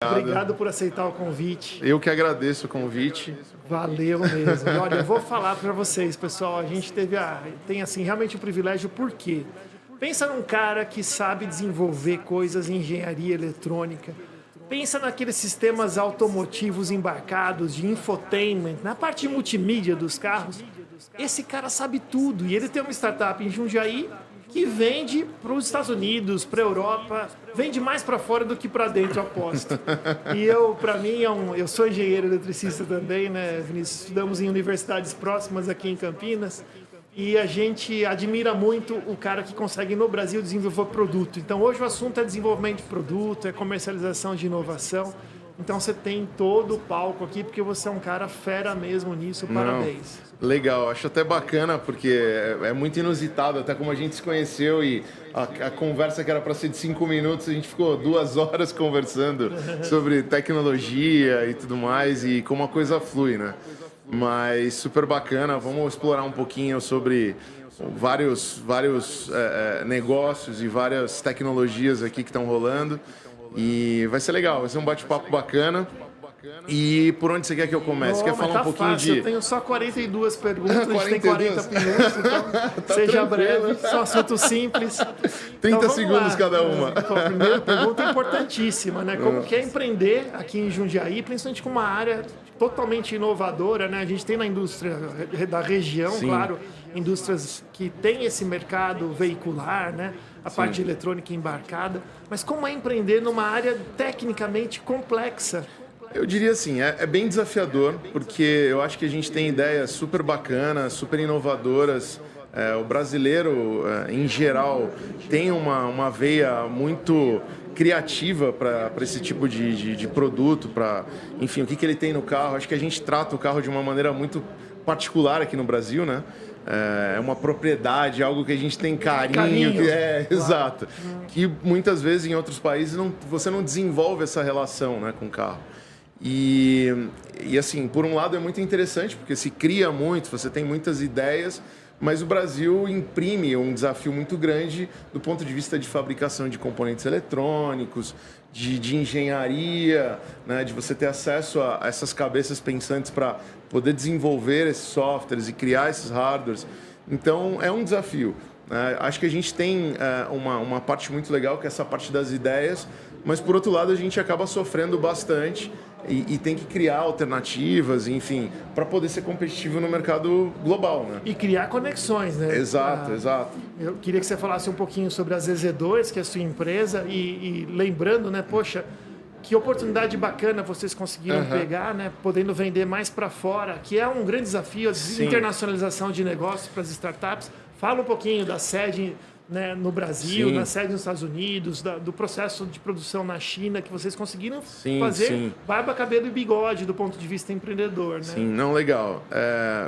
Obrigado por aceitar o convite. Eu que agradeço o convite. Valeu mesmo. E olha, eu vou falar para vocês, pessoal, a gente tem assim realmente o privilégio, por quê? Pensa num cara que sabe desenvolver coisas em engenharia eletrônica. Pensa naqueles sistemas automotivos embarcados de infotainment, na parte de multimídia dos carros. Esse cara sabe tudo e ele tem uma startup em Jundiaí que vende para os Estados Unidos, para a Europa, vende mais para fora do que para dentro, eu aposto. E para mim, eu sou engenheiro eletricista também, né, Vinícius? Estudamos em universidades próximas aqui em Campinas e a gente admira muito o cara que consegue no Brasil desenvolver produto. Então, hoje o assunto é desenvolvimento de produto, é comercialização de inovação. Então, você tem todo o palco aqui, porque você é um cara fera mesmo nisso. Parabéns. Legal, acho até bacana, porque é muito inusitado, até como a gente se conheceu e a conversa que era para ser de 5 minutos, a gente ficou 2 horas conversando sobre tecnologia e tudo mais e como a coisa flui, né? Mas super bacana, vamos explorar um pouquinho sobre vários negócios e várias tecnologias aqui que estão rolando e vai ser legal, vai ser um bate-papo bacana. E por onde você quer que eu comece? Quer falar um pouquinho fácil. Eu tenho só 42 perguntas, a gente tem 40 minutos, então seja breve, são assuntos simples. 30 então, segundos cada uma. Então, a primeira pergunta é importantíssima, né? Como que é empreender aqui em Jundiaí, principalmente com uma área totalmente inovadora, né? A gente tem na indústria da região, Sim. claro, indústrias que têm esse mercado veicular, né? A parte de eletrônica embarcada, mas como é empreender numa área tecnicamente complexa? Eu diria assim, é bem desafiador, porque eu acho que a gente tem ideias super bacanas, super inovadoras. O brasileiro, em geral, tem uma veia muito criativa para esse tipo de produto, para, enfim, o que ele tem no carro. Acho que a gente trata o carro de uma maneira muito particular aqui no Brasil, né? É uma propriedade, algo que a gente tem carinho. Claro. Exato. Que muitas vezes em outros países você não desenvolve essa relação, né, com o carro. E assim, por um lado é muito interessante, porque se cria muito, você tem muitas ideias, mas o Brasil imprime um desafio muito grande do ponto de vista de fabricação de componentes eletrônicos, de engenharia, né, de você ter acesso a essas cabeças pensantes para poder desenvolver esses softwares e criar esses hardwares. Então, é um desafio. Acho que a gente tem uma parte muito legal, que é essa parte das ideias, mas, por outro lado, a gente acaba sofrendo bastante e tem que criar alternativas, enfim, para poder ser competitivo no mercado global, né? E criar conexões, né? Exato. Eu queria que você falasse um pouquinho sobre a ZZ2, que é a sua empresa, e lembrando, né, poxa, que oportunidade bacana vocês conseguiram pegar, né, podendo vender mais para fora, que é um grande desafio, a internacionalização de negócios para as startups. Fala um pouquinho da sede, né, no Brasil, na sede nos Estados Unidos, do processo de produção na China, que vocês conseguiram fazer barba, cabelo e bigode do ponto de vista empreendedor, né? Sim, não, legal.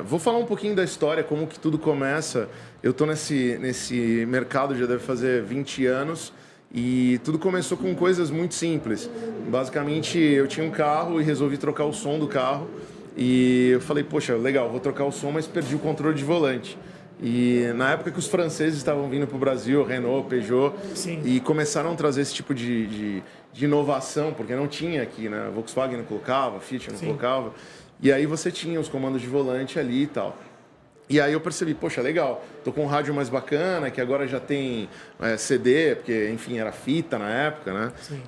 Vou falar um pouquinho da história, como que tudo começa. Eu estou nesse mercado já deve fazer 20 anos e tudo começou com coisas muito simples. Basicamente, eu tinha um carro e resolvi trocar o som do carro e eu falei, poxa, legal, vou trocar o som, mas perdi o controle de volante. E na época que os franceses estavam vindo para o Brasil, Renault, Peugeot, e começaram a trazer esse tipo de inovação, porque não tinha aqui, né? A Volkswagen não colocava, a Fiat não colocava. E aí você tinha os comandos de volante ali e tal. E aí eu percebi, poxa, legal, tô com um rádio mais bacana, que agora já tem CD, porque, enfim, era fita na época, né? Sim.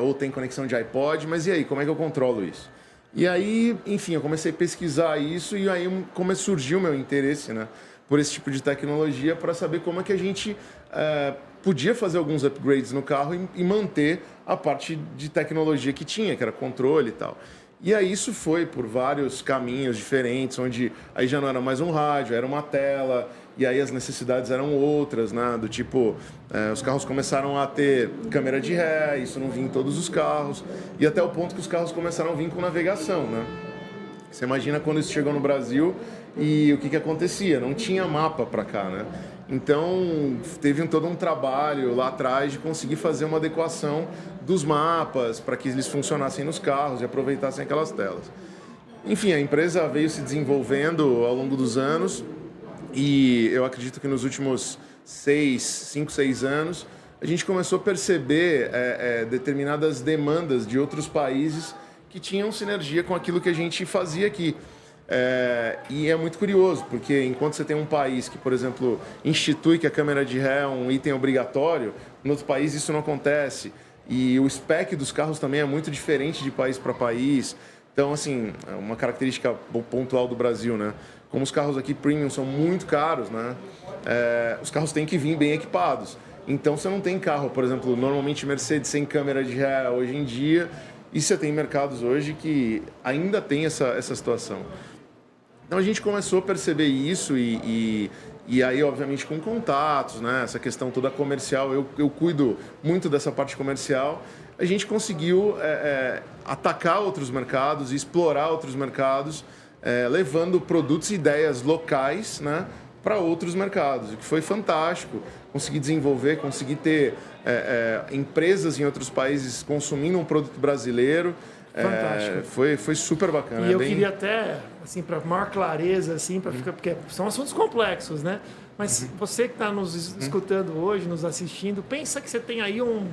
Ou tem conexão de iPod, mas e aí, como é que eu controlo isso? E aí, enfim, eu comecei a pesquisar isso e aí surgiu o meu interesse, né, por esse tipo de tecnologia para saber como é que a gente podia fazer alguns upgrades no carro e manter a parte de tecnologia que tinha, que era controle e tal. E aí isso foi por vários caminhos diferentes, onde aí já não era mais um rádio, era uma tela, e aí as necessidades eram outras, né? Do tipo, os carros começaram a ter câmera de ré, isso não vinha em todos os carros, e até o ponto que os carros começaram a vir com navegação, né? Você imagina quando isso chegou no Brasil e o que acontecia? Não tinha mapa para cá, né? Então, teve todo um trabalho lá atrás de conseguir fazer uma adequação dos mapas para que eles funcionassem nos carros e aproveitassem aquelas telas. Enfim, a empresa veio se desenvolvendo ao longo dos anos e eu acredito que nos últimos 5, 6 anos, a gente começou a perceber determinadas demandas de outros países que tinham sinergia com aquilo que a gente fazia aqui. E é muito curioso, porque enquanto você tem um país que, por exemplo, institui que a câmera de ré é um item obrigatório, no outro país isso não acontece. E o spec dos carros também é muito diferente de país para país. Então, assim, é uma característica pontual do Brasil, né? Como os carros aqui premium são muito caros, né? Os carros têm que vir bem equipados. Então, você não tem carro, por exemplo, normalmente Mercedes sem câmera de ré hoje em dia, e você tem mercados hoje que ainda tem essa situação. Então a gente começou a perceber isso e aí, obviamente, com contatos, né? Essa questão toda comercial, eu cuido muito dessa parte comercial, a gente conseguiu atacar outros mercados e explorar outros mercados, levando produtos e ideias locais, né, para outros mercados, o que foi fantástico. Consegui desenvolver, consegui ter empresas em outros países consumindo um produto brasileiro. Fantástico. Foi super bacana. E eu queria até, assim, para maior clareza, assim, para ficar, porque são assuntos complexos, né? Mas você que está nos escutando hoje, nos assistindo, pensa que você tem aí um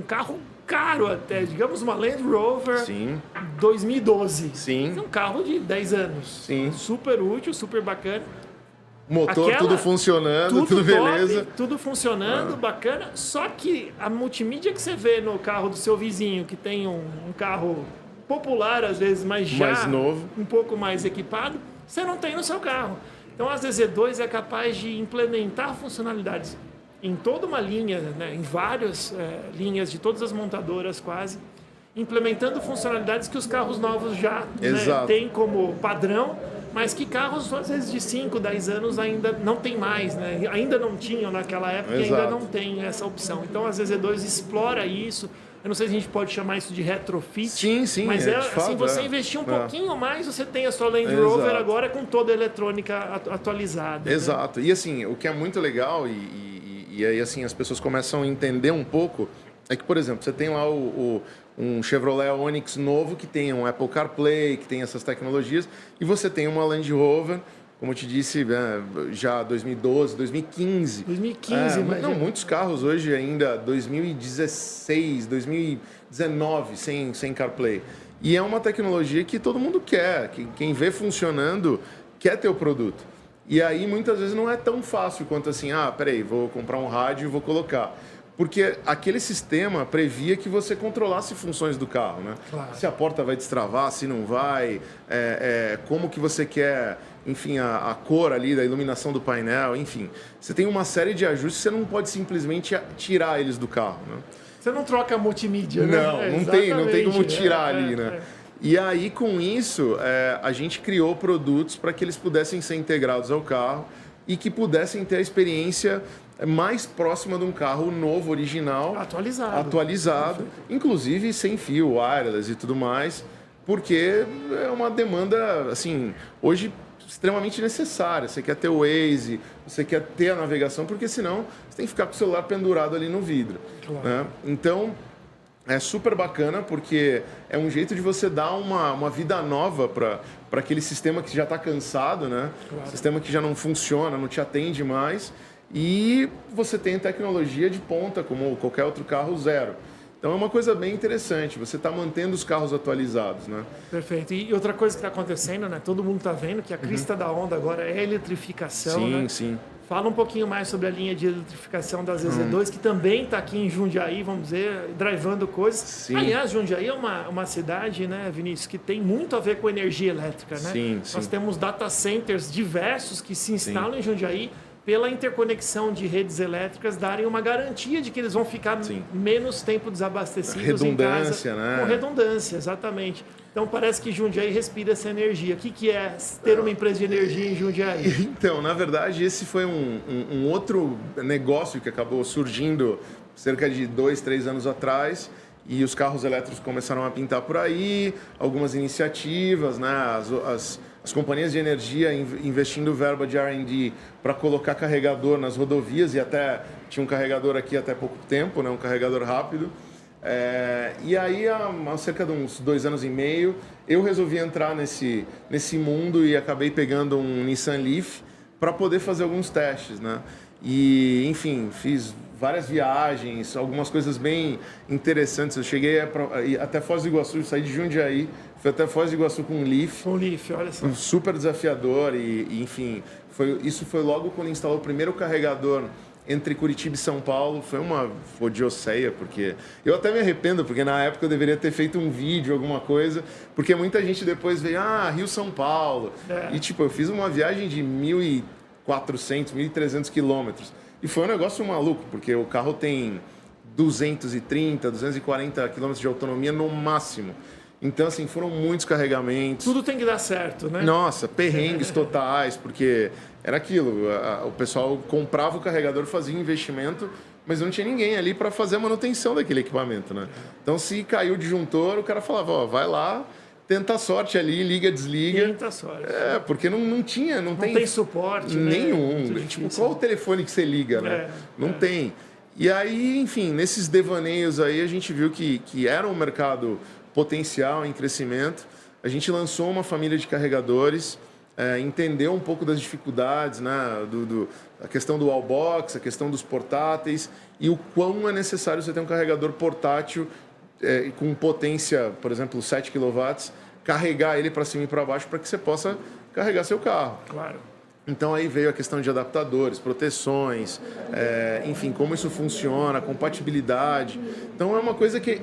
carro caro até, digamos uma Land Rover. Sim. 2012. Sim. É um carro de 10 anos. Sim. Super útil, super bacana. Motor, tudo funcionando, tudo beleza. Top, tudo funcionando, bacana. Só que a multimídia que você vê no carro do seu vizinho, que tem um carro popular, às vezes, mas já mais novo, um pouco mais equipado, você não tem no seu carro. Então, a ZZ2 é capaz de implementar funcionalidades em toda uma linha, né, em várias linhas de todas as montadoras quase, implementando funcionalidades que os carros novos já, né, têm como padrão, mas que carros, às vezes, de 5, 10 anos ainda não tem mais, né? Ainda não tinham naquela época e ainda não tem essa opção. Então, a ZZ2 explora isso. Eu não sei se a gente pode chamar isso de retrofit. Sim, mas assim, você investir um pouquinho mais, você tem a sua Land Rover agora com toda a eletrônica atualizada. Exato. Né? E assim, o que é muito legal, e aí assim, as pessoas começam a entender um pouco, é que, por exemplo, você tem lá um Chevrolet Onix novo que tem um Apple CarPlay, que tem essas tecnologias, e você tem uma Land Rover, como eu te disse, já 2012, 2015. 2015, mas... Não, muitos carros hoje ainda, 2016, 2019, sem CarPlay. E é uma tecnologia que todo mundo quer, quem vê funcionando quer ter o produto. E aí, muitas vezes, não é tão fácil quanto assim, peraí, vou comprar um rádio e vou colocar. Porque aquele sistema previa que você controlasse funções do carro, né? Claro. Se a porta vai destravar, se não vai, como que você quer, enfim, a cor ali da iluminação do painel, enfim. Você tem uma série de ajustes, você não pode simplesmente tirar eles do carro, né? Você não troca a multimídia, né? Não tem como tirar ali, né? E aí, com isso, a gente criou produtos para que eles pudessem ser integrados ao carro e que pudessem ter a experiência mais próxima de um carro novo, original, atualizado, inclusive sem fio, wireless e tudo mais, porque é uma demanda, assim, hoje extremamente necessária. Você quer ter o Waze, você quer ter a navegação, porque senão você tem que ficar com o celular pendurado ali no vidro. Claro. Né? Então, é super bacana, porque é um jeito de você dar uma vida nova para aquele sistema que já está cansado, né? Claro. Sistema que já não funciona, não te atende mais. E você tem tecnologia de ponta, como qualquer outro carro zero. Então é uma coisa bem interessante, você está mantendo os carros atualizados, né? Perfeito. E outra coisa que está acontecendo, né? Todo mundo está vendo que a crista da onda agora é a eletrificação, Sim, né? sim. Fala um pouquinho mais sobre a linha de eletrificação da ZZ2, que também está aqui em Jundiaí, vamos dizer, drivando coisas. Sim. Aliás, Jundiaí é uma cidade, né, Vinícius, que tem muito a ver com energia elétrica, né? Sim, Nós sim. temos data centers diversos que se instalam em Jundiaí pela interconexão de redes elétricas, darem uma garantia de que eles vão ficar menos tempo desabastecidos em casa. Redundância, né? Com redundância, exatamente. Então parece que Jundiaí respira essa energia. O que é ter uma empresa de energia em Jundiaí? Então, na verdade, esse foi um outro negócio que acabou surgindo cerca de 2, 3 anos atrás. E os carros elétricos começaram a pintar por aí, algumas iniciativas, né? As companhias de energia investindo verba de R&D para colocar carregador nas rodovias, e até tinha um carregador aqui até pouco tempo, né? Um carregador rápido. E aí, há cerca de uns 2 anos e meio, eu resolvi entrar nesse mundo e acabei pegando um Nissan Leaf para poder fazer alguns testes, né? E, enfim, fiz várias viagens, algumas coisas bem interessantes. Eu cheguei até Foz do Iguaçu, saí de Jundiaí, fui até Foz do Iguaçu com um Leaf. Com o Leaf, olha só. Super desafiador e enfim, isso foi logo quando instalou o primeiro carregador entre Curitiba e São Paulo. Foi uma odisseia, porque eu até me arrependo, porque na época eu deveria ter feito um vídeo, alguma coisa, porque muita gente depois veio, Rio-São Paulo. E tipo, eu fiz uma viagem de 1.400, 1.300 quilômetros. E foi um negócio maluco, porque o carro tem 230, 240 quilômetros de autonomia no máximo. Então, assim, foram muitos carregamentos. Tudo tem que dar certo, né? Nossa, perrengues totais, porque era aquilo, o pessoal comprava o carregador, fazia investimento, mas não tinha ninguém ali para fazer a manutenção daquele equipamento, né? Então, se caiu o disjuntor, o cara falava, vai lá, tenta a sorte ali, liga, desliga. Tenta a sorte. Porque não tinha, não tem suporte nenhum. Né? Tipo, qual o telefone que você liga, né? Não tem. E aí, enfim, nesses devaneios aí, a gente viu que era um mercado potencial em crescimento. A gente lançou uma família de carregadores, entendeu um pouco das dificuldades, né? A questão do wallbox, a questão dos portáteis e o quão é necessário você ter um carregador portátil com potência, por exemplo, 7 kW, carregar ele para cima e para baixo para que você possa carregar seu carro. Claro. Então aí veio a questão de adaptadores, proteções, enfim, como isso funciona, compatibilidade. Então é uma coisa que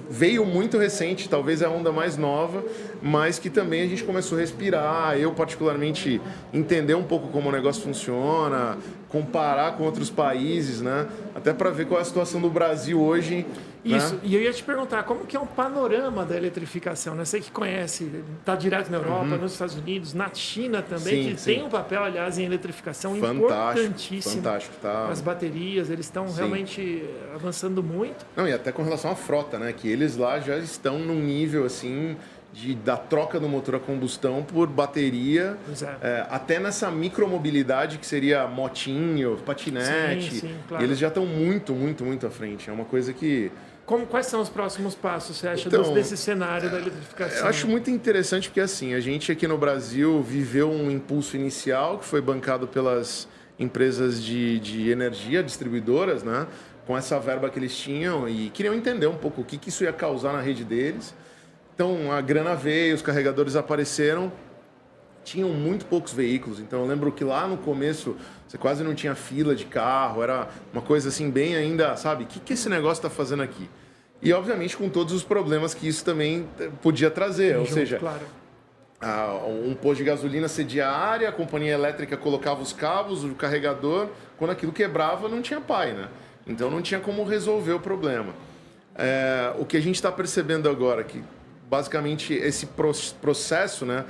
veio muito recente, talvez é a onda mais nova, mas que também a gente começou a respirar, eu particularmente entender um pouco como o negócio funciona, comparar com outros países, né? Até para ver qual é a situação do Brasil hoje. Isso, né? E eu ia te perguntar, como que é o panorama da eletrificação? Né? Você que conhece, está direto na Europa, nos Estados Unidos, na China também, que tem um papel, aliás, em eletrificação importantíssimo. Fantástico, tá? As baterias, eles estão realmente avançando muito. Não, e até com relação à frota, né? Que eles lá já estão num nível, assim, da troca do motor a combustão por bateria, até nessa micromobilidade que seria motinho, patinete. Sim, claro. Eles já estão muito, muito, muito à frente. É uma coisa que... Quais são os próximos passos, você acha, desse cenário da eletrificação? Eu acho muito interessante porque, assim, a gente aqui no Brasil viveu um impulso inicial que foi bancado pelas empresas de energia, distribuidoras, né? Com essa verba que eles tinham e queriam entender um pouco o que isso ia causar na rede deles. Então, a grana veio, os carregadores apareceram, tinham muito poucos veículos. Então, eu lembro que lá no começo, você quase não tinha fila de carro, era uma coisa assim, bem ainda, sabe? O que esse negócio está fazendo aqui? E, obviamente, com todos os problemas que isso também podia trazer. Ou seja, claro. Um posto de gasolina cedia a área, a companhia elétrica colocava os cabos, o carregador, quando aquilo quebrava, não tinha pai, né? Então, não tinha como resolver o problema. O que a gente está percebendo agora, que basicamente esse processo, né,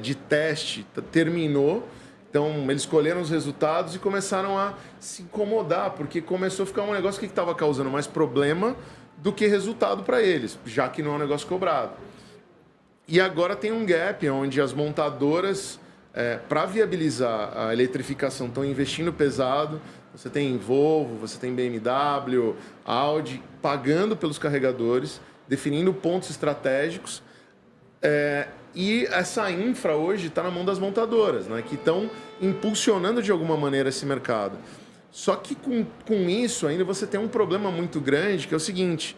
de teste terminou. Então, eles colheram os resultados e começaram a se incomodar, porque começou a ficar um negócio que estava causando mais problema do que resultado para eles, já que não é um negócio cobrado. E agora tem um gap onde as montadoras, para viabilizar a eletrificação, estão investindo pesado. Você tem Volvo, você tem BMW, Audi, pagando pelos carregadores, definindo pontos estratégicos. E essa infra hoje está na mão das montadoras, né, que estão impulsionando de alguma maneira esse mercado. Só que com isso ainda você tem um problema muito grande, que é o seguinte: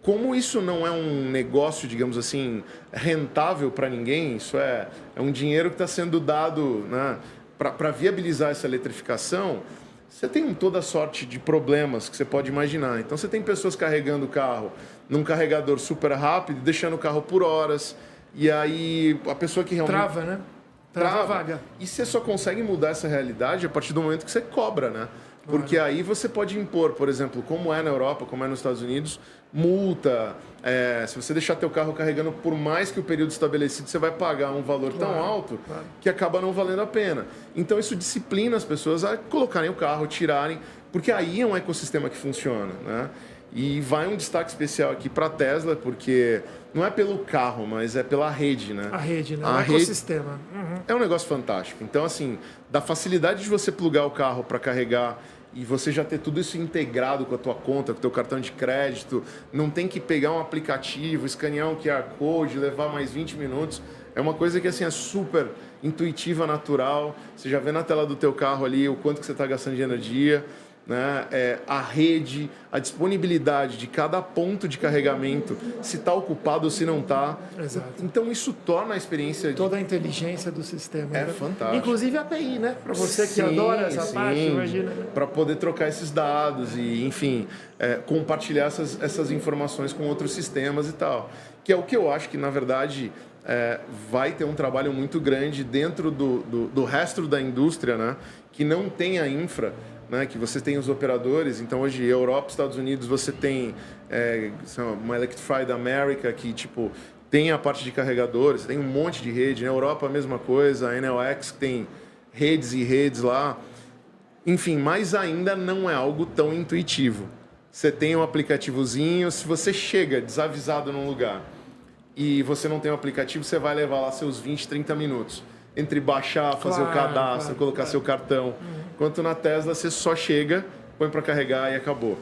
Como isso não é um negócio, digamos assim, rentável para ninguém, isso é um dinheiro que está sendo dado, né, para viabilizar essa eletrificação, você tem toda sorte de problemas que você pode imaginar. Então, você tem pessoas carregando o carro num carregador super rápido, deixando o carro por horas, e aí a pessoa que realmente... Trava, né? Trava a vaga. E você só consegue mudar essa realidade a partir do momento que você cobra, né? Porque aí você pode impor, por exemplo, como é na Europa, como é nos Estados Unidos, multa. Se você deixar teu carro carregando por mais que o período estabelecido, você vai pagar um valor tão alto que acaba não valendo a pena. Então isso disciplina as pessoas a colocarem o carro, tirarem, porque aí é um ecossistema que funciona, né? E vai um destaque especial aqui para a Tesla, porque não é pelo carro, mas é pela rede, né? A rede, né? O ecossistema. É um negócio fantástico. Então, assim, da facilidade de você plugar o carro para carregar e você já ter tudo isso integrado com a tua conta, com o teu cartão de crédito, não tem que pegar um aplicativo, escanear um QR Code, levar mais 20 minutos. É uma coisa que, assim, é super intuitiva, natural. Você já vê na tela do teu carro ali o quanto que você está gastando de energia, né? A rede, a disponibilidade de cada ponto de carregamento, se está ocupado ou se não está. Então isso torna a experiência... Toda a inteligência do sistema. É né? fantástico. Inclusive a API, né? Para você que adora essa parte, imagina. Para poder trocar esses dados e, enfim, compartilhar essas informações com outros sistemas e tal. Que é o que eu acho que, na verdade... vai ter um trabalho muito grande dentro do resto da indústria, né? Que não tem a infra, né? Que você tem os operadores. Então, hoje, Europa, Estados Unidos, você tem uma Electrified America que, tipo, tem a parte de carregadores, tem um monte de rede. Na Europa, a mesma coisa. A Enel X tem redes e redes lá. Enfim, mas ainda não é algo tão intuitivo. Você tem um aplicativozinho, se você chega desavisado num lugar e você não tem um aplicativo, você vai levar lá seus 20, 30 minutos. Entre baixar, fazer o cadastro, colocar seu cartão. Enquanto na Tesla, você só chega, põe para carregar e acabou.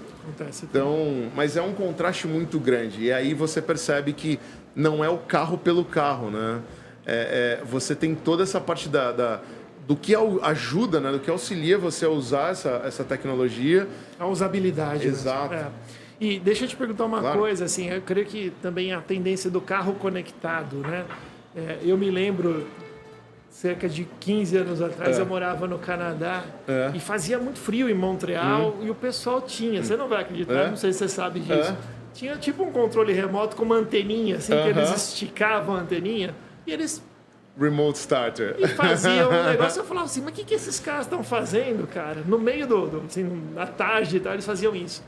Então, mas é um contraste muito grande. E aí você percebe que não é o carro pelo carro, né? Você tem toda essa parte do que ajuda, né? Do que auxilia você a usar essa tecnologia. A usabilidade. Exato. E deixa eu te perguntar uma coisa, assim, eu creio que também a tendência do carro conectado, né? Eu me lembro, cerca de 15 anos atrás, eu morava no Canadá e fazia muito frio em Montreal e o pessoal tinha, você não vai acreditar, não sei se você sabe disso, tinha tipo um controle remoto com uma anteninha, assim, que eles esticavam a anteninha e eles... Remote starter. E faziam um negócio, eu falava assim, mas o que esses caras estão fazendo, cara? No meio assim, na tarde e tal, eles faziam isso.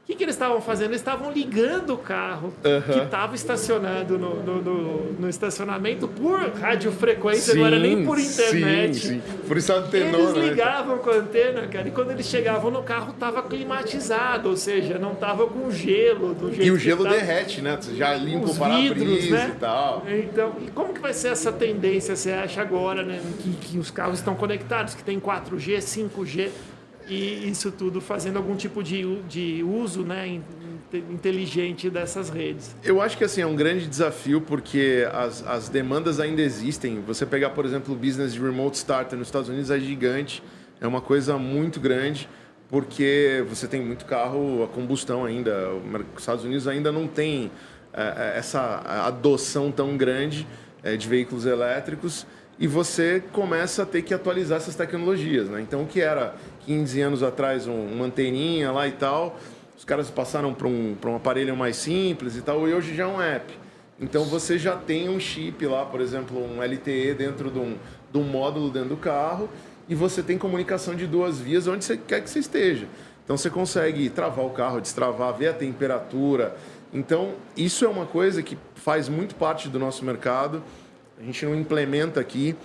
O que eles estavam fazendo? Eles estavam ligando o carro que estava estacionado no estacionamento por radiofrequência, não era nem por internet. Sim. Por isso a antena. Eles ligavam com a antena, cara, e quando eles chegavam no carro estava climatizado, ou seja, não estava com gelo. Do jeito e o gelo tava. Derrete, né? Você já limpa Os o para-brisa, né? E tal. Então, e como que vai ser essa tendência, você acha agora, né? Que os carros estão conectados, que tem 4G, 5G... E isso tudo fazendo algum tipo de uso, né, inteligente dessas redes. Eu acho que assim, é um grande desafio porque as demandas ainda existem. Você pegar, por exemplo, o business de remote starter nos Estados Unidos é gigante. É uma coisa muito grande porque você tem muito carro a combustão ainda. Os Estados Unidos ainda não tem essa adoção tão grande de veículos elétricos. E você começa a ter que atualizar essas tecnologias, né? Então, o que era 15 anos atrás uma anteninha lá e tal, os caras passaram para um aparelho mais simples e tal, e hoje já é um app. Então, você já tem um chip lá, por exemplo, um LTE dentro de um módulo dentro do carro, e você tem comunicação de 2 vias onde você quer que você esteja. Então, você consegue travar o carro, destravar, ver a temperatura. Então, isso é uma coisa que faz muito parte do nosso mercado. A gente não implementa aqui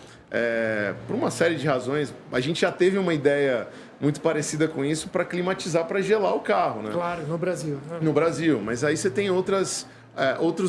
por uma série de razões. A gente já teve uma ideia muito parecida com isso para climatizar, para gelar o carro, né? Claro, no Brasil. No Brasil, mas aí você tem outros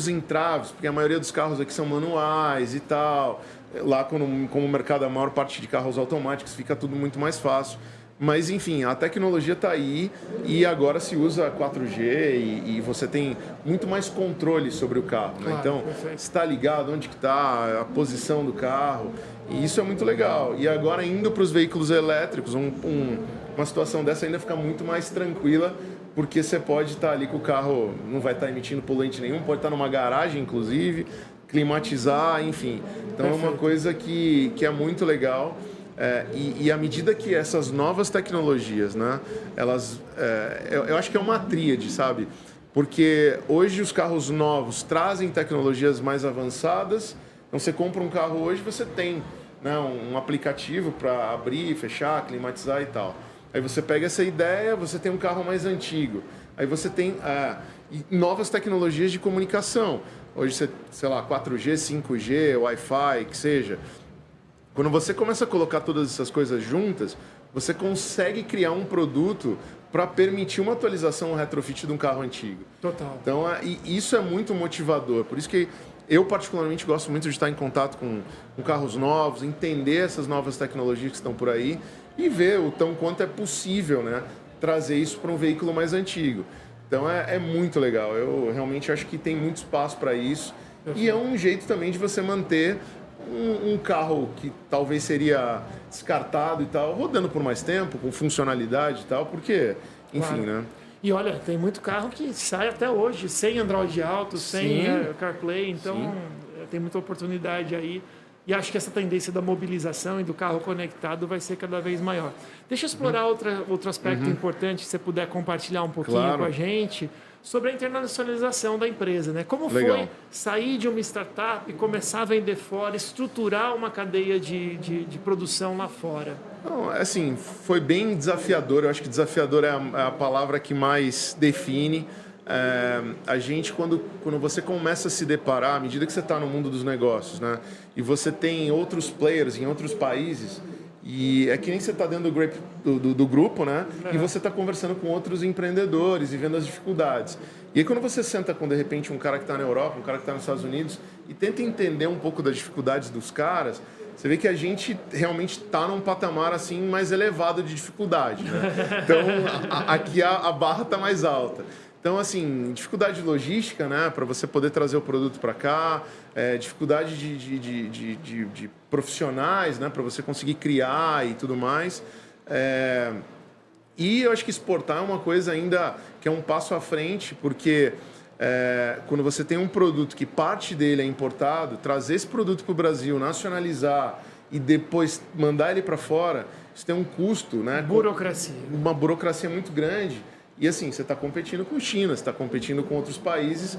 entraves, porque a maioria dos carros aqui são manuais e tal. Lá, como o mercado, a maior parte de carros automáticos, fica tudo muito mais fácil. Mas, enfim, a tecnologia está aí e agora se usa 4G e você tem muito mais controle sobre o carro, né? Claro, então, está ligado, onde que está, a posição do carro, e isso é muito legal. E agora, indo para os veículos elétricos, uma situação dessa ainda fica muito mais tranquila, porque você pode estar ali com o carro, não vai estar emitindo poluente nenhum, pode estar numa garagem, inclusive, climatizar, enfim. Então é uma coisa que é muito legal. E à medida que essas novas tecnologias, né, elas, eu acho que é uma tríade, sabe? Porque hoje os carros novos trazem tecnologias mais avançadas. Então você compra um carro hoje, você tem, né, um aplicativo para abrir, fechar, climatizar e tal. Aí você pega essa ideia, você tem um carro mais antigo. Aí você tem novas tecnologias de comunicação. Hoje você, sei lá, 4G, 5G, Wi-Fi, que seja. Quando você começa a colocar todas essas coisas juntas, você consegue criar um produto para permitir uma atualização, um retrofit de um carro antigo. Total. Então, isso é muito motivador. Por isso que eu, particularmente, gosto muito de estar em contato com carros novos, entender essas novas tecnologias que estão por aí e ver o tão quanto é possível, né, trazer isso para um veículo mais antigo. Então, é muito legal. Eu realmente acho que tem muito espaço para isso. E é um jeito também de você manter um carro que talvez seria descartado e tal, rodando por mais tempo, com funcionalidade e tal, porque, enfim, né? E olha, tem muito carro que sai até hoje sem Android Auto, sem CarPlay, então tem muita oportunidade aí. E acho que essa tendência da mobilização e do carro conectado vai ser cada vez maior. Deixa eu explorar outro aspecto importante, se você puder compartilhar um pouquinho com a gente, sobre a internacionalização da empresa, né? Como foi sair de uma startup, começar a vender fora, estruturar uma cadeia de produção lá fora? Não, assim, foi bem desafiador. Eu acho que desafiador é a palavra que mais define. A gente, quando você começa a se deparar, à medida que você está no mundo dos negócios, né? E você tem outros players em outros países, e é que nem você está dentro do grupo, né? E você está conversando com outros empreendedores e vendo as dificuldades. E aí quando você senta com, de repente, um cara que está na Europa, um cara que está nos Estados Unidos, e tenta entender um pouco das dificuldades dos caras, você vê que a gente realmente está num patamar assim mais elevado de dificuldade, né? Então, aqui a barra está mais alta. Então, assim, dificuldade logística, né, para você poder trazer o produto para cá, dificuldade de profissionais, né, para você conseguir criar e tudo mais. E eu acho que exportar é uma coisa ainda que é um passo à frente, porque quando você tem um produto que parte dele é importado, trazer esse produto para o Brasil, nacionalizar e depois mandar ele para fora, isso tem um custo, né? Burocracia. Uma burocracia muito grande. E assim, você está competindo com China, você está competindo com outros países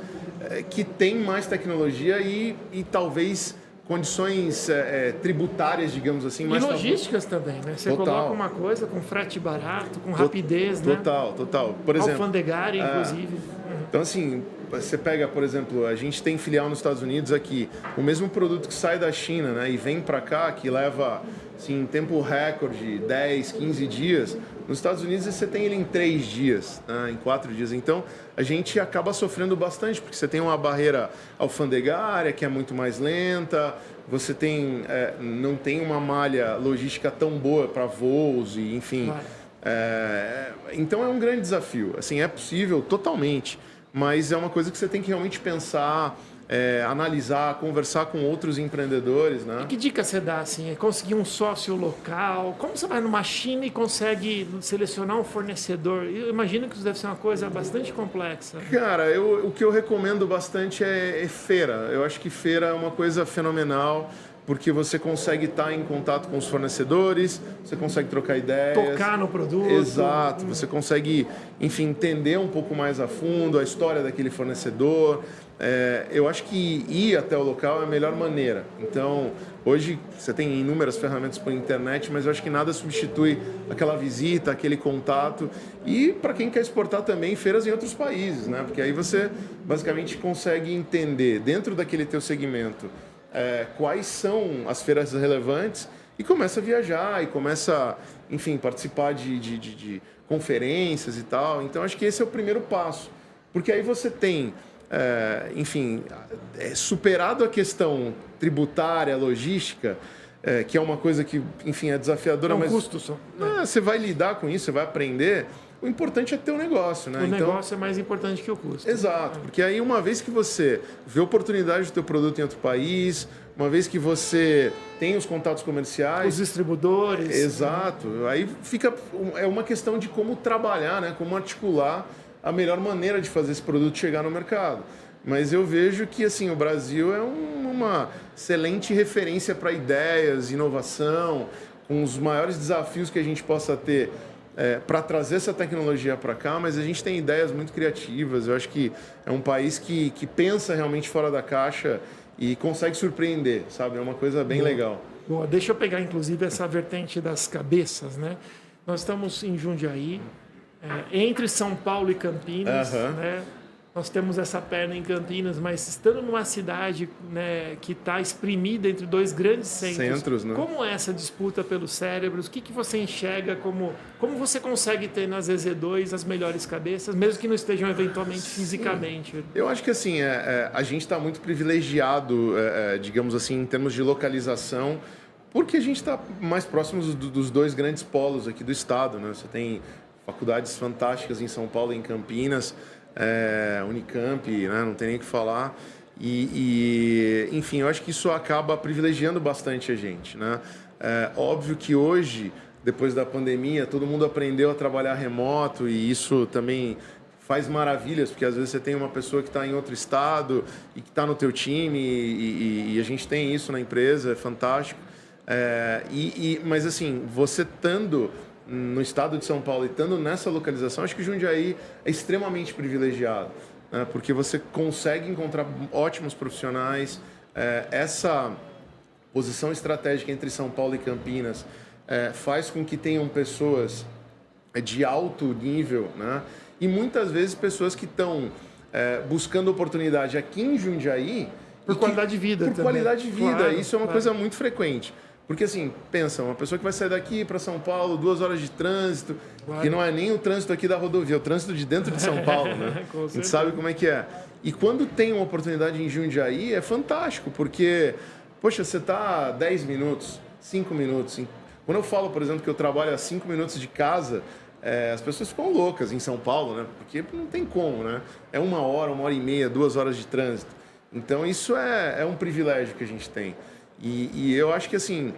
que têm mais tecnologia e talvez condições tributárias, digamos assim. E logísticas também, né? Você coloca uma coisa com frete barato, com rapidez, né? Total. Por exemplo, alfandegária, inclusive. Então, assim, você pega, por exemplo, a gente tem filial nos Estados Unidos aqui, o mesmo produto que sai da China, né, e vem para cá, que leva, assim, tempo recorde, 10, 15 dias, nos Estados Unidos você tem ele em 3 dias, né, em 4 dias. Então, a gente acaba sofrendo bastante, porque você tem uma barreira alfandegária que é muito mais lenta, você tem, não tem uma malha logística tão boa para voos, e enfim. Claro. Então, é um grande desafio. Assim, é possível totalmente, mas é uma coisa que você tem que realmente pensar, analisar, conversar com outros empreendedores, né? E que dica você dá, assim? É conseguir um sócio local? Como você vai numa China e consegue selecionar um fornecedor? Eu imagino que isso deve ser uma coisa bastante complexa. Cara, o que eu recomendo bastante é feira. Eu acho que feira é uma coisa fenomenal, porque você consegue estar em contato com os fornecedores, você consegue trocar ideias. Tocar no produto. Exato. Você consegue, enfim, entender um pouco mais a fundo a história daquele fornecedor. Eu acho que ir até o local é a melhor maneira. Então, hoje você tem inúmeras ferramentas por internet, mas eu acho que nada substitui aquela visita, aquele contato. E para quem quer exportar também, feiras em outros países, né? Porque aí você basicamente consegue entender, dentro daquele teu segmento, quais são as feiras relevantes e começa a viajar e começa, enfim, participar de conferências e tal. Então, acho que esse é o primeiro passo. Porque aí você tem, enfim, superado a questão tributária, logística, que é uma coisa que, enfim, é desafiadora. É um mas custo só. Você vai lidar com isso, você vai aprender. O importante é ter o negócio, né? O negócio é mais importante que o custo. Exato, porque aí uma vez que você vê a oportunidade do teu produto em outro país, uma vez que você tem os contatos comerciais... Os distribuidores. Exato, aí fica... É uma questão de como trabalhar, né? Como articular a melhor maneira de fazer esse produto chegar no mercado. Mas eu vejo que assim, o Brasil é uma excelente referência para ideias, inovação, com os maiores desafios que a gente possa ter para trazer essa tecnologia para cá, mas a gente tem ideias muito criativas. Eu acho que é um país que pensa realmente fora da caixa e consegue surpreender, sabe? É uma coisa bem legal. Boa, deixa eu pegar, inclusive, essa vertente das cabeças, né? Nós estamos em Jundiaí, entre São Paulo e Campinas, né? Nós temos essa perna em Campinas, mas estando numa cidade, né, que está exprimida entre dois grandes centros, né? Como é essa disputa pelos cérebros? O que você enxerga como você consegue ter na ZZ2 as melhores cabeças, mesmo que não estejam eventualmente fisicamente? Eu acho que assim, a gente está muito privilegiado, digamos assim, em termos de localização, porque a gente está mais próximo dos dois grandes polos aqui do estado, né? Você tem faculdades fantásticas em São Paulo e em Campinas, Unicamp, né? Não tem nem o que falar. Enfim, eu acho que isso acaba privilegiando bastante a gente, né? Óbvio que hoje, depois da pandemia, todo mundo aprendeu a trabalhar remoto e isso também faz maravilhas, porque às vezes você tem uma pessoa que está em outro estado e que está no teu time e a gente tem isso na empresa, é fantástico. Mas assim, você estando no estado de São Paulo e estando nessa localização, acho que Jundiaí é extremamente privilegiado, né? Porque você consegue encontrar ótimos profissionais. Essa posição estratégica entre São Paulo e Campinas faz com que tenham pessoas de alto nível, né? E muitas vezes pessoas que estão buscando oportunidade aqui em Jundiaí por qualidade de vida por também. Qualidade de vida. Claro, isso é uma coisa muito frequente. Porque, assim, pensa, uma pessoa que vai sair daqui para São Paulo, 2 horas de trânsito, que não é nem o trânsito aqui da rodovia, é o trânsito de dentro de São Paulo, né? A gente sabe como é que é. E quando tem uma oportunidade em Jundiaí, é fantástico, porque, poxa, você está 10 minutos, 5 minutos. Quando eu falo, por exemplo, que eu trabalho a 5 minutos de casa, as pessoas ficam loucas em São Paulo, né? Porque não tem como, né? É 1 hora, 1h30, 2 horas de trânsito. Então, isso é um privilégio que a gente tem. E eu acho que, assim,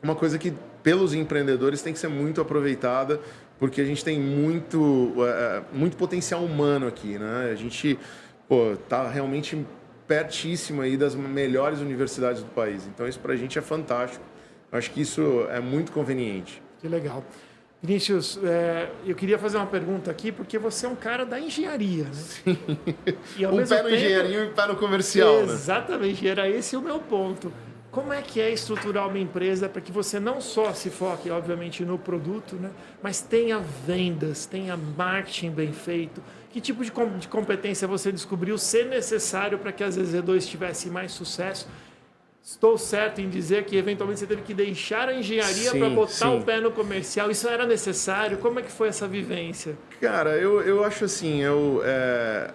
uma coisa que pelos empreendedores tem que ser muito aproveitada, porque a gente tem muito potencial humano aqui, né? A gente tá realmente pertíssimo aí das melhores universidades do país. Então, isso para a gente é fantástico. Eu acho que isso é muito conveniente. Que legal. Vinícius, eu queria fazer uma pergunta aqui, porque você é um cara da engenharia, né? Sim. E ao um mesmo pé no tempo, engenharia e um pé no comercial, né? Exatamente, era esse o meu ponto. Como é que é estruturar uma empresa para que você não só se foque, obviamente, no produto, né? Mas tenha vendas, tenha marketing bem feito? Que tipo de competência você descobriu ser necessário para que a ZZ2 tivesse mais sucesso? Estou certo em dizer que, eventualmente, você teve que deixar a engenharia para botar o pé no comercial. Isso era necessário? Como é que foi essa vivência? Cara, eu acho assim,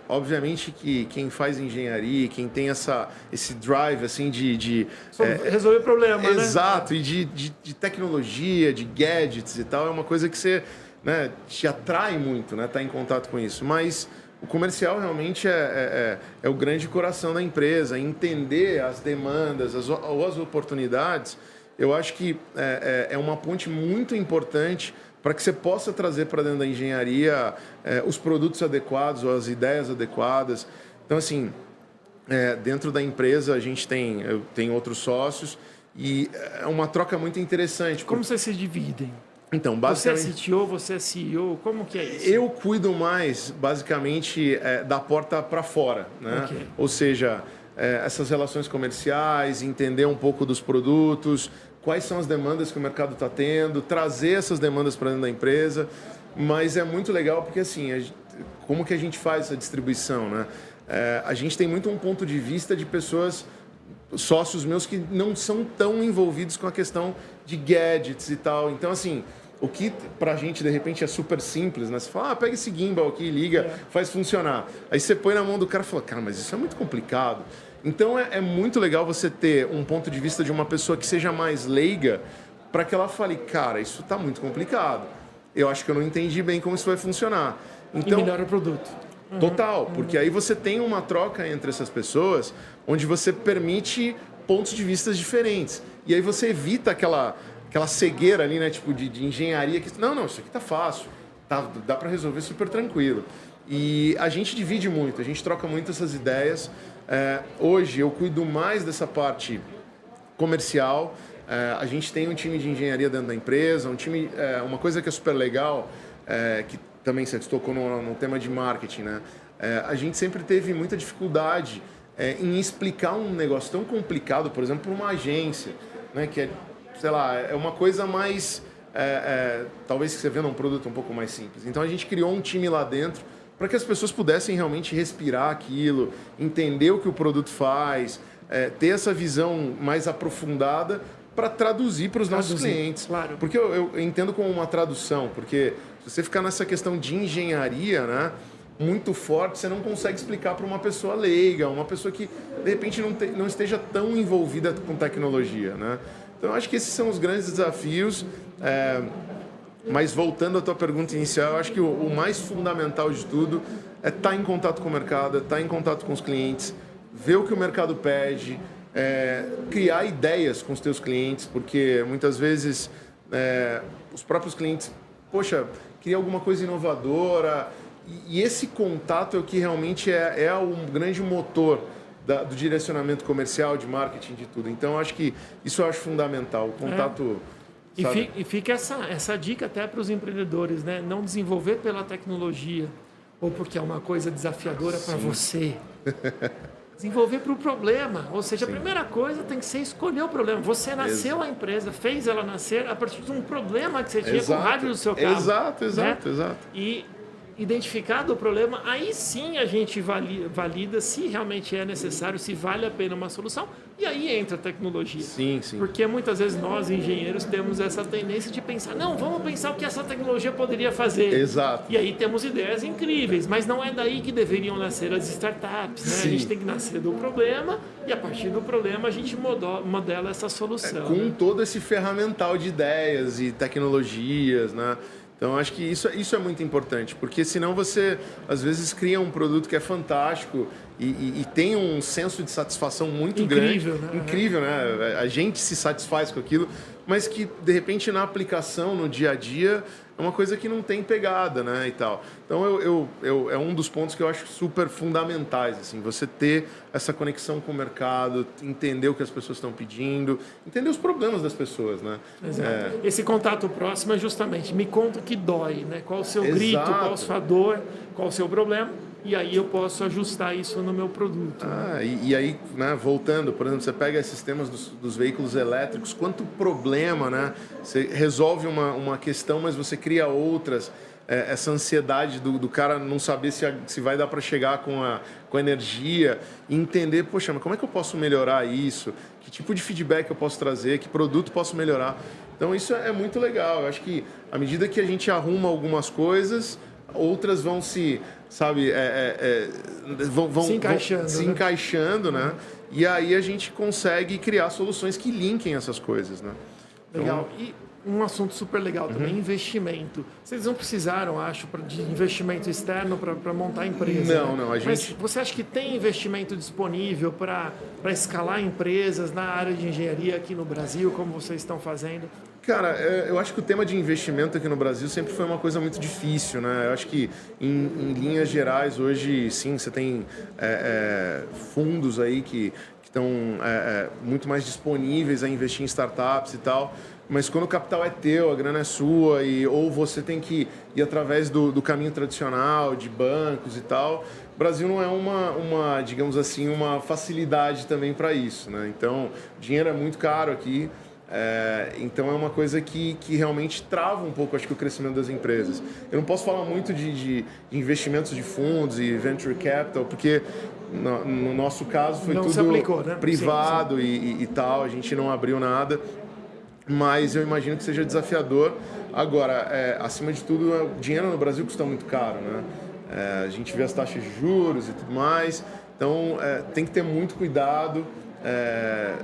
obviamente que quem faz engenharia, quem tem esse drive assim de resolver problema, né? Exato, e de tecnologia, de gadgets e tal, é uma coisa que você, né, te atrai muito, né, tá em contato com isso. Mas o comercial realmente é o grande coração da empresa, entender as demandas, as oportunidades. Eu acho que é uma ponte muito importante para que você possa trazer para dentro da engenharia os produtos adequados ou as ideias adequadas. Então, assim, dentro da empresa eu tenho outros sócios e é uma troca muito interessante. Como vocês se dividem? Então, basicamente, você é CTO, você é CEO, como que é isso? Eu cuido mais, basicamente, da porta para fora, né? Okay. Ou seja, essas relações comerciais, entender um pouco dos produtos, quais são as demandas que o mercado está tendo, trazer essas demandas para dentro da empresa. Mas é muito legal porque, assim, como que a gente faz essa distribuição, né? A gente tem muito um ponto de vista de pessoas, sócios meus, que não são tão envolvidos com a questão de gadgets e tal. Então, assim, o que pra gente, de repente, é super simples, né? Você fala, pega esse gimbal aqui, liga, faz funcionar. Aí você põe na mão do cara e fala, cara, mas isso é muito complicado. Então, é muito legal você ter um ponto de vista de uma pessoa que seja mais leiga para que ela fale, cara, isso tá muito complicado. Eu acho que eu não entendi bem como isso vai funcionar. Então, e melhora o produto. Total, porque aí você tem uma troca entre essas pessoas onde você permite pontos de vista diferentes. E aí você evita aquela cegueira ali, né, tipo de engenharia que não, isso aqui tá fácil, dá para resolver super tranquilo. E a gente divide muito, a gente troca muito essas ideias. Hoje eu cuido mais dessa parte comercial. A gente tem um time de engenharia dentro da empresa, uma coisa que é super legal, que também você tocou no tema de marketing, né? A gente sempre teve muita dificuldade em explicar um negócio tão complicado, por exemplo, para uma agência, né? Que sei lá, é uma coisa mais... talvez que você venda um produto um pouco mais simples. Então a gente criou um time lá dentro para que as pessoas pudessem realmente respirar aquilo, entender o que o produto faz, ter essa visão mais aprofundada para traduzir para os nossos clientes. Claro. Porque eu entendo como uma tradução, porque se você ficar nessa questão de engenharia, né, muito forte, você não consegue explicar para uma pessoa leiga, uma pessoa que, de repente, não esteja tão envolvida com tecnologia, né? Então, eu acho que esses são os grandes desafios. Mas voltando à tua pergunta inicial, eu acho que o mais fundamental de tudo é estar em contato com o mercado, estar em contato com os clientes, ver o que o mercado pede, criar ideias com os teus clientes, porque muitas vezes os próprios clientes, poxa, queria alguma coisa inovadora, e esse contato é o que realmente é um grande motor do direcionamento comercial, de marketing, de tudo. Então, eu acho que isso eu acho fundamental, o contato... E fica essa dica até para os empreendedores, né? Não desenvolver pela tecnologia ou porque é uma coisa desafiadora para você. Desenvolver para o problema. Ou seja, a primeira coisa tem que ser escolher o problema. Você nasceu a empresa, fez ela nascer a partir de um problema que você tinha com o rádio do seu carro. Exato. E identificado o problema, aí sim a gente valida se realmente é necessário, se vale a pena uma solução, e aí entra a tecnologia. Sim. Porque muitas vezes nós, engenheiros, temos essa tendência de pensar, não, vamos pensar o que essa tecnologia poderia fazer. Exato. E aí temos ideias incríveis, mas não é daí que deveriam nascer as startups, né? A gente tem que nascer do problema, e a partir do problema a gente modela essa solução. Com todo esse ferramental de ideias e tecnologias, né? Então, acho que isso é muito importante, porque senão você, às vezes, cria um produto que é fantástico e tem um senso de satisfação muito grande. Né? Incrível, né? A gente se satisfaz com aquilo, mas que, de repente, na aplicação, no dia a dia, é uma coisa que não tem pegada, né? E tal. Então, é um dos pontos que eu acho super fundamentais, assim, você ter essa conexão com o mercado, entender o que as pessoas estão pedindo, entender os problemas das pessoas, né? Exato. Esse contato próximo é justamente, me conta o que dói, né? Qual o seu grito, qual a sua dor, qual o seu problema, e aí eu posso ajustar isso no meu produto. E aí, né, voltando, por exemplo, você pega esses temas dos veículos elétricos, quanto problema, né? Você resolve uma questão, mas você cria outras. Essa ansiedade do cara não saber se vai dar para chegar com a energia e entender, poxa, mas como é que eu posso melhorar isso? Que tipo de feedback eu posso trazer? Que produto posso melhorar? Então, isso é muito legal. Eu acho que, à medida que a gente arruma algumas coisas, outras vão se encaixando, né? E aí a gente consegue criar soluções que linkem essas coisas, né? Legal. E um assunto super legal também, investimento. Vocês não precisaram, acho, de investimento externo para montar a empresa. Não. Mas você acha que tem investimento disponível para escalar empresas na área de engenharia aqui no Brasil, como vocês estão fazendo? Cara, eu acho que o tema de investimento aqui no Brasil sempre foi uma coisa muito difícil, né? Eu acho que, em linhas gerais, hoje, sim, você tem fundos aí que estão muito mais disponíveis a investir em startups e tal, mas quando o capital é teu, a grana é sua, ou você tem que ir através do caminho tradicional, de bancos e tal, o Brasil não é digamos assim, uma facilidade também para isso, né? Então, o dinheiro é muito caro aqui. Então é uma coisa que realmente trava um pouco, acho que, o crescimento das empresas. Eu não posso falar muito de investimentos de fundos e venture capital, porque no nosso caso foi tudo aplicou, né? privado. Sim. E tal, a gente não abriu nada, mas eu imagino que seja desafiador. Agora, acima de tudo, o dinheiro no Brasil custa muito caro, né? A gente vê as taxas de juros e tudo mais, então tem que ter muito cuidado.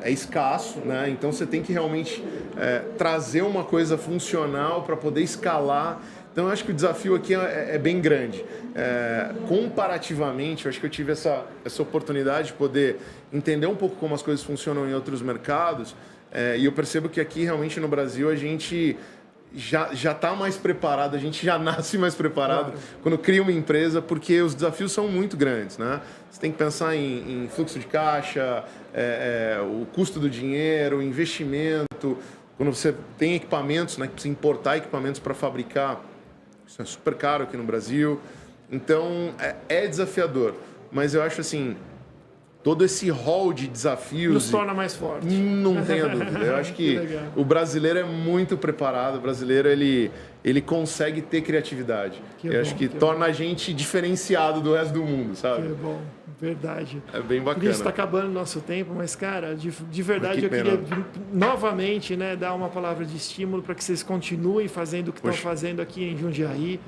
É escasso, né? Então você tem que realmente trazer uma coisa funcional para poder escalar. Então eu acho que o desafio aqui é bem grande. Comparativamente, eu acho que eu tive essa oportunidade de poder entender um pouco como as coisas funcionam em outros mercados, e eu percebo que aqui realmente no Brasil a gente já está mais preparado, a gente já nasce mais preparado Claro. quando cria uma empresa, porque os desafios são muito grandes, né? Você tem que pensar em fluxo de caixa, o custo do dinheiro, o investimento. Quando você tem equipamentos, né, que precisa importar equipamentos para fabricar, isso é super caro aqui no Brasil. Então, é desafiador. Mas eu acho assim, todo esse rol de desafios... Nos torna mais fortes. Não tenha dúvida. Eu acho que o brasileiro é muito preparado. O brasileiro, ele consegue ter criatividade. Acho que torna a gente diferenciado do resto do mundo, sabe? Que bom. Verdade. É bem bacana. Por isso está acabando o nosso tempo, mas, cara, de verdade eu queria novamente, né, dar uma palavra de estímulo para que vocês continuem fazendo o que estão fazendo aqui em Jundiaí.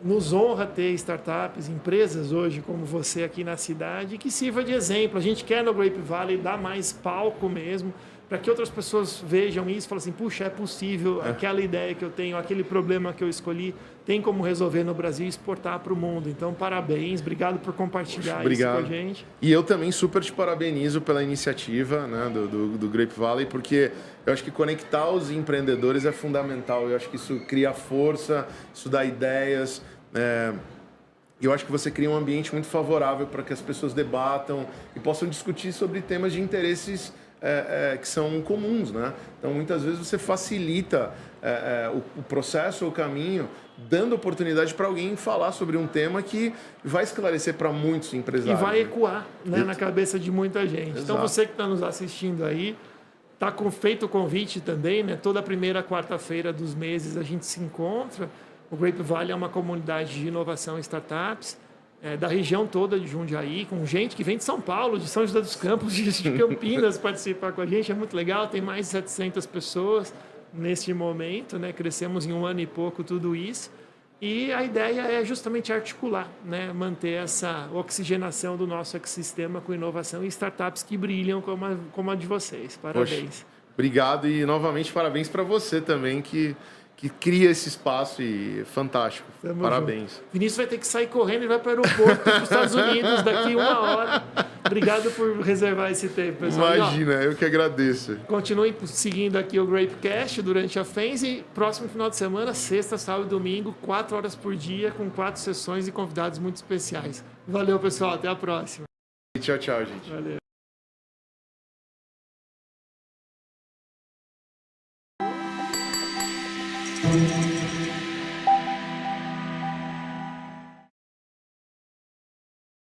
Nos honra ter startups, empresas hoje como você aqui na cidade, que sirva de exemplo. A gente quer no Grape Valley dar mais palco mesmo, para que outras pessoas vejam isso e falem assim, puxa, é possível, aquela ideia que eu tenho, aquele problema que eu escolhi, tem como resolver no Brasil e exportar para o mundo. Então, parabéns, obrigado por compartilhar isso com a gente. E eu também super te parabenizo pela iniciativa, né, do Grape Valley, porque eu acho que conectar os empreendedores é fundamental. Eu acho que isso cria força, isso dá ideias. Eu acho que você cria um ambiente muito favorável para que as pessoas debatam e possam discutir sobre temas de interesses que são comuns, né? Então, muitas vezes você facilita o processo, o caminho, dando oportunidade para alguém falar sobre um tema que vai esclarecer para muitos empresários. E vai ecoar, né, na cabeça de muita gente. Exato. Então, você que está nos assistindo aí, está feito o convite também, né? Toda primeira quarta-feira dos meses a gente se encontra. O Grape Valley é uma comunidade de inovação e startups da região toda de Jundiaí, com gente que vem de São Paulo, de São José dos Campos, de Campinas participar com a gente. É muito legal, tem mais de 700 pessoas neste momento, né? Crescemos em 1 ano e pouco tudo isso. E a ideia é justamente articular, né? Manter essa oxigenação do nosso ecossistema com inovação e startups que brilham como a de vocês. Parabéns. Poxa, obrigado e novamente parabéns para você também que cria esse espaço e fantástico. Tamo Parabéns. Junto. Vinícius vai ter que sair correndo e vai para o aeroporto para os Estados Unidos daqui 1 hora. Obrigado por reservar esse tempo, pessoal. Imagina, eu que agradeço. Continuem seguindo aqui o Grapecast durante a FENS e próximo final de semana, sexta, sábado e domingo, 4 horas por dia, com 4 sessões e convidados muito especiais. Valeu, pessoal. Até a próxima. Tchau, tchau, gente. Valeu.